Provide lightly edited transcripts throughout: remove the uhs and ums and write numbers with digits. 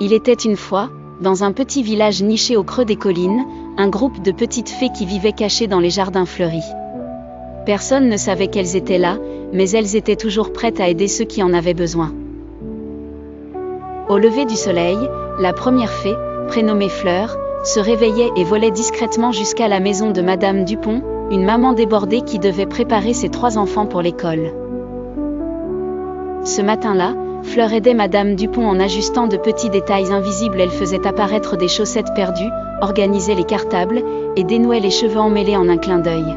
Il était une fois, dans un petit village niché au creux des collines, un groupe de petites fées qui vivaient cachées dans les jardins fleuris. Personne ne savait qu'elles étaient là, mais elles étaient toujours prêtes à aider ceux qui en avaient besoin. Au lever du soleil, la première fée, prénommée Fleur, se réveillait et volait discrètement jusqu'à la maison de Madame Dupont, une maman débordée qui devait préparer ses 3 enfants pour l'école. Ce matin-là, Fleur aidait Madame Dupont en ajustant de petits détails invisibles. Elle faisait apparaître des chaussettes perdues, organisait les cartables, et dénouait les cheveux emmêlés en un clin d'œil.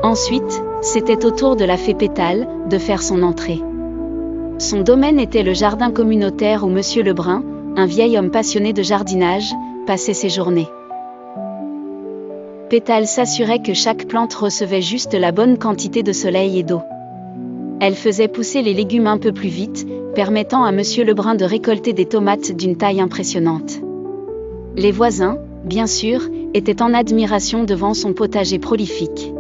Ensuite, c'était au tour de la fée Pétale de faire son entrée. Son domaine était le jardin communautaire où Monsieur Lebrun, un vieil homme passionné de jardinage, passait ses journées. Pétale s'assurait que chaque plante recevait juste la bonne quantité de soleil et d'eau. Elle faisait pousser les légumes un peu plus vite, permettant à Monsieur Lebrun de récolter des tomates d'une taille impressionnante. Les voisins, bien sûr, étaient en admiration devant son potager prolifique.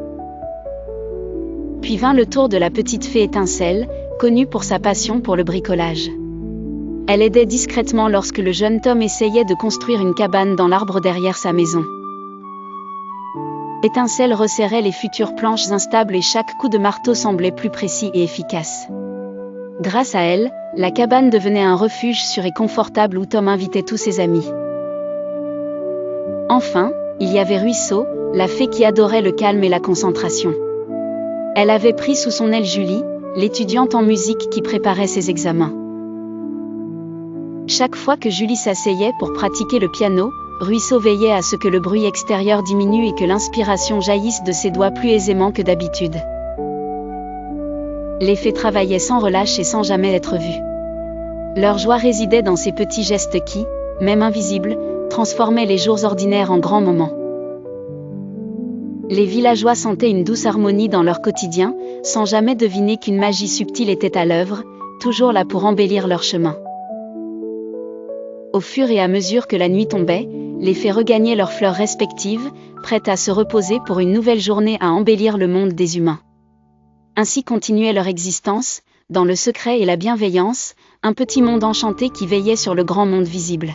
Puis vint le tour de la petite fée Étincelle, connue pour sa passion pour le bricolage. Elle aidait discrètement lorsque le jeune Tom essayait de construire une cabane dans l'arbre derrière sa maison. Étincelle resserrait les futures planches instables et chaque coup de marteau semblait plus précis et efficace. Grâce à elle, la cabane devenait un refuge sûr et confortable où Tom invitait tous ses amis. Enfin, il y avait Ruisseau, la fée qui adorait le calme et la concentration. Elle avait pris sous son aile Julie, l'étudiante en musique qui préparait ses examens. Chaque fois que Julie s'asseyait pour pratiquer le piano, Ruisseau veillait à ce que le bruit extérieur diminue et que l'inspiration jaillisse de ses doigts plus aisément que d'habitude. Les fées travaillaient sans relâche et sans jamais être vues. Leur joie résidait dans ces petits gestes qui, même invisibles, transformaient les jours ordinaires en grands moments. Les villageois sentaient une douce harmonie dans leur quotidien, sans jamais deviner qu'une magie subtile était à l'œuvre, toujours là pour embellir leur chemin. Au fur et à mesure que la nuit tombait, les fées regagnaient leurs fleurs respectives, prêtes à se reposer pour une nouvelle journée à embellir le monde des humains. Ainsi continuait leur existence, dans le secret et la bienveillance, un petit monde enchanté qui veillait sur le grand monde visible.